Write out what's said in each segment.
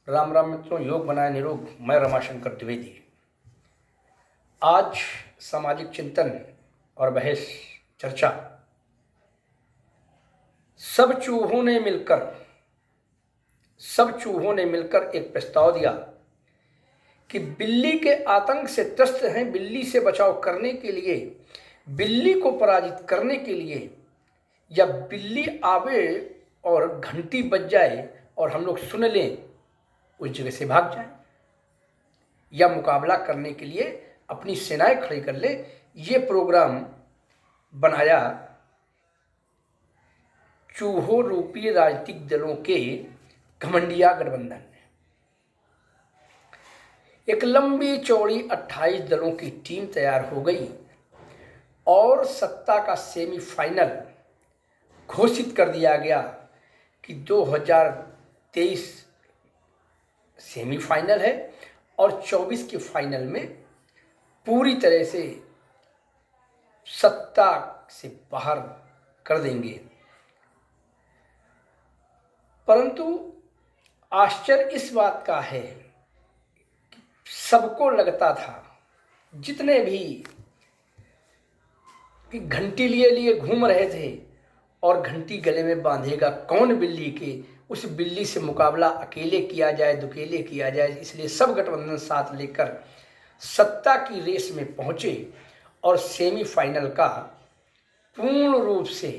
राम राम मित्रों, योग बनाए निरोग। मैं रमाशंकर द्विवेदी। आज सामाजिक चिंतन और बहस चर्चा। सब चूहों ने मिलकर एक प्रस्ताव दिया कि बिल्ली के आतंक से त्रस्त हैं। बिल्ली से बचाव करने के लिए, बिल्ली को पराजित करने के लिए, या बिल्ली आवे और घंटी बज जाए और हम लोग सुन लें, उस जगह से भाग जाए, या मुकाबला करने के लिए अपनी सेनाएं खड़ी कर ले। ये प्रोग्राम बनाया चूहों रूपी राजनीतिक दलों के घमंडिया गठबंधन ने। एक लंबी चौड़ी 28 दलों की टीम तैयार हो गई और सत्ता का सेमीफाइनल घोषित कर दिया गया कि 2023 सेमीफाइनल है और 24 के फाइनल में पूरी तरह से सत्ता से बाहर कर देंगे। परंतु आश्चर्य इस बात का है कि सबको लगता था, जितने भी कि घंटी लिए घूम रहे थे, और घंटी गले में बांधेगा कौन बिल्ली के, उस बिल्ली से मुकाबला अकेले किया जाए, दुकेले किया जाए। इसलिए सब गठबंधन साथ लेकर सत्ता की रेस में पहुंचे और सेमीफाइनल का पूर्ण रूप से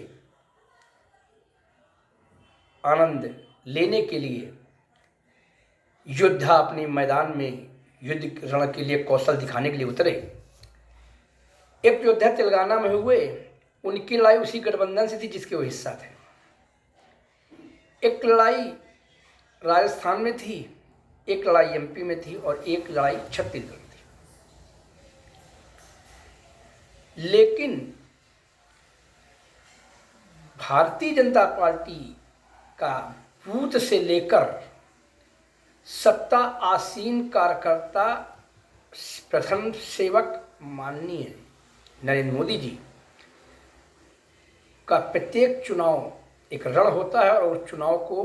आनंद लेने के लिए योद्धा अपने मैदान में युद्ध रण के लिए कौशल दिखाने के लिए उतरे। एक योद्धा तेलंगाना में हुए, उनकी लड़ाई उसी गठबंधन से थी जिसके वो हिस्सा थे। एक लड़ाई राजस्थान में थी, एक लड़ाई एमपी में थी और एक लड़ाई छत्तीसगढ़ में थी। लेकिन भारतीय जनता पार्टी का बूथ से लेकर सत्ता आसीन कार्यकर्ता, प्रथम सेवक माननीय नरेंद्र मोदी जी का प्रत्येक चुनाव एक रण होता है और उस चुनाव को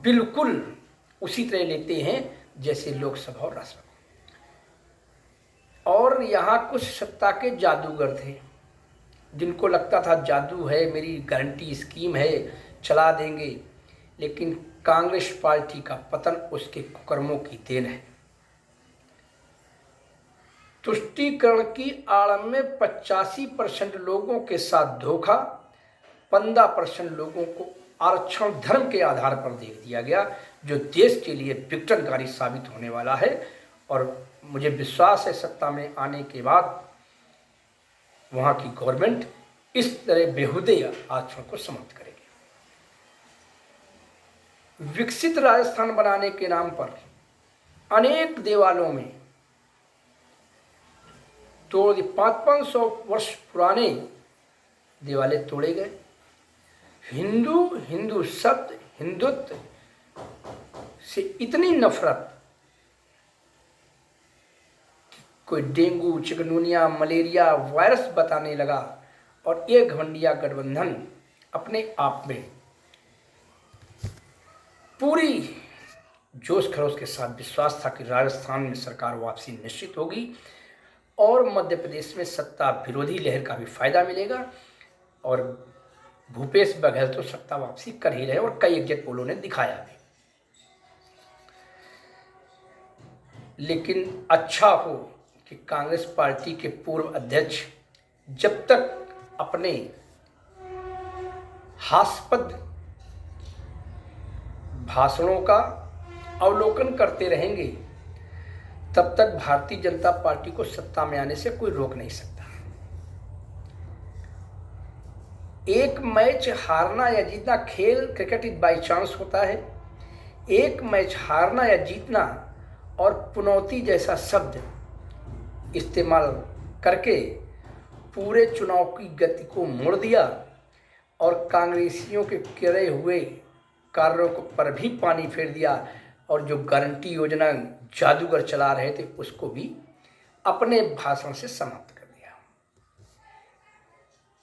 बिल्कुल उसी तरह लेते हैं जैसे लोकसभा और राज्यसभा। और यहाँ कुछ सत्ता के जादूगर थे, जिनको लगता था जादू है, मेरी गारंटी स्कीम है, चला देंगे। लेकिन कांग्रेस पार्टी का पतन उसके कुकर्मों की देन है। तुष्टीकरण की आड़ में 85% लोगों के साथ धोखा, 15% लोगों को आरक्षण धर्म के आधार पर दे दिया गया, जो देश के लिए विघटनकारी साबित होने वाला है। और मुझे विश्वास है सत्ता में आने के बाद वहाँ की गवर्नमेंट इस तरह बेहुदे आचरण को समाप्त करेगी। विकसित राजस्थान बनाने के नाम पर अनेक देवालयों में तोड़ 500-500 वर्ष पुराने देवालय तोड़े गए। हिंदू शब्द, हिंदुत्व से इतनी नफरत, कोई डेंगू, चिकनगुनिया, मलेरिया वायरस बताने लगा। और ये घमंडिया गठबंधन अपने आप में पूरी जोश खरोश के साथ विश्वास था कि राजस्थान में सरकार वापसी निश्चित होगी और मध्य प्रदेश में सत्ता विरोधी लहर का भी फायदा मिलेगा। और भूपेश बघेल तो सत्ता वापसी कर ही रहे और कई एग्जिट पोलों ने दिखाया भी। लेकिन अच्छा हो कि कांग्रेस पार्टी के पूर्व अध्यक्ष जब तक अपने हास्यास्पद भाषणों का अवलोकन करते रहेंगे, तब तक भारतीय जनता पार्टी को सत्ता में आने से कोई रोक नहीं सकता। एक मैच हारना या जीतना, खेल क्रिकेट इज बाई चांस होता है। एक मैच हारना या जीतना और पुनौती जैसा शब्द इस्तेमाल करके पूरे चुनाव की गति को मोड़ दिया और कांग्रेसियों के करे हुए कार्यों पर भी पानी फेर दिया। और जो गारंटी योजना जादूगर चला रहे थे उसको भी अपने भाषण से समाप्त कर दिया।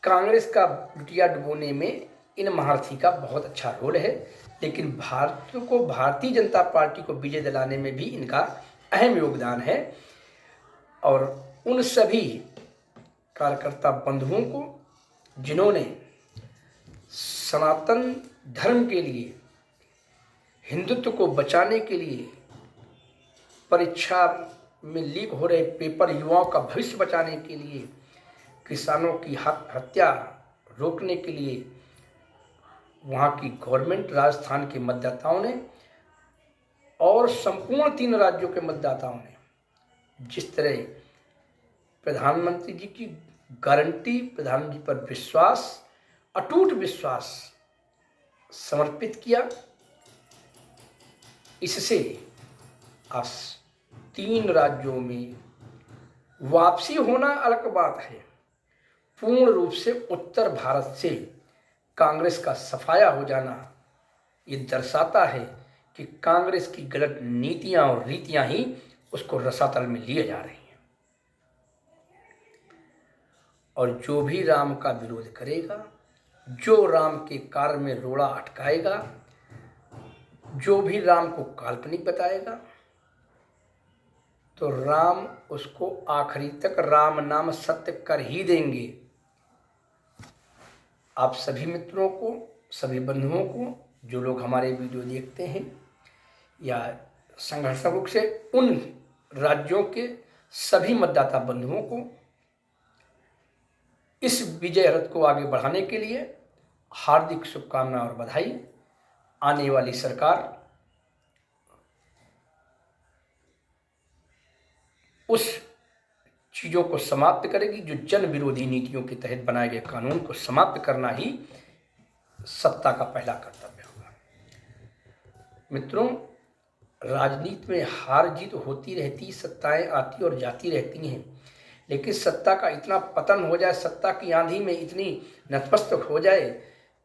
कांग्रेस का लुटिया डुबोने में इन महारथी का बहुत अच्छा रोल है। लेकिन भारत को, भारतीय जनता पार्टी को विजय दिलाने में भी इनका अहम योगदान है। और उन सभी कार्यकर्ता बंधुओं को जिन्होंने सनातन धर्म के लिए, हिंदुत्व को बचाने के लिए, परीक्षा में लीक हो रहे पेपर, युवाओं का भविष्य बचाने के लिए, किसानों की हत्या रोकने के लिए, वहाँ की गवर्नमेंट, राजस्थान के मतदाताओं ने और संपूर्ण 3 राज्यों के मतदाताओं ने जिस तरह प्रधानमंत्री जी की गारंटी, प्रधानमंत्री पर विश्वास, अटूट विश्वास समर्पित किया, इससे आज 3 राज्यों में वापसी होना अलग बात है, पूर्ण रूप से उत्तर भारत से कांग्रेस का सफाया हो जाना ये दर्शाता है कि कांग्रेस की गलत नीतियां और रीतियां ही उसको रसातल में लिए जा रही हैं। और जो भी राम का विरोध करेगा, जो राम के कार्य में रोड़ा अटकाएगा, जो भी राम को काल्पनिक बताएगा, तो राम उसको आखिरी तक राम नाम सत्य कर ही देंगे। आप सभी मित्रों को, सभी बंधुओं को, जो लोग हमारे वीडियो देखते हैं या संघर्षक रूप से, उन राज्यों के सभी मतदाता बंधुओं को इस विजय रथ को आगे बढ़ाने के लिए हार्दिक शुभकामना और बधाई। आने वाली सरकार उस चीज़ों को समाप्त करेगी जो जन विरोधी नीतियों के तहत बनाए गए कानून को समाप्त करना ही सत्ता का पहला कर्तव्य होगा। मित्रों, राजनीति में हार जीत होती रहती, सत्ताएं आती और जाती रहती हैं, लेकिन सत्ता का इतना पतन हो जाए, सत्ता की आंधी में इतनी नतमस्तक हो जाए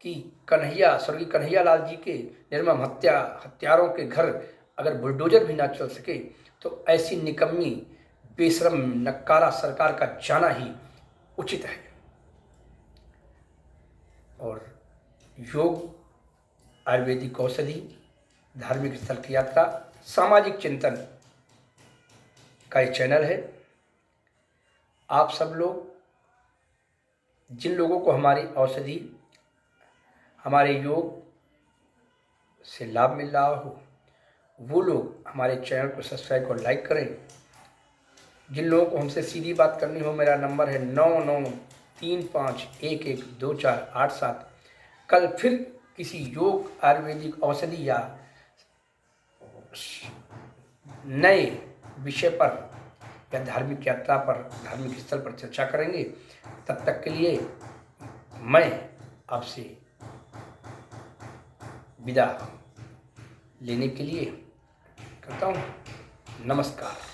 कि स्वर्गीय कन्हैया लाल जी के निर्मम हत्यारों के घर अगर बुलडोजर भी ना चल सके, तो ऐसी निकम्मी, बेशरम, नक्कारा सरकार का जाना ही उचित है। और योग, आयुर्वेदिक औषधि, धार्मिक स्थल की यात्रा, सामाजिक चिंतन का एक चैनल है। आप सब लोग, जिन लोगों को हमारी औषधि, हमारे योग से लाभ मिल रहा हो, वो लोग हमारे चैनल को सब्सक्राइब और लाइक करें। जिन लोगों को हमसे सीधी बात करनी हो, मेरा नंबर है 9935112487। कल फिर किसी योग, आयुर्वेदिक औषधि या नए विषय पर या धार्मिक यात्रा पर, धार्मिक स्थल पर चर्चा करेंगे। तब तक के लिए मैं आपसे विदा लेने के लिए करता हूँ। नमस्कार।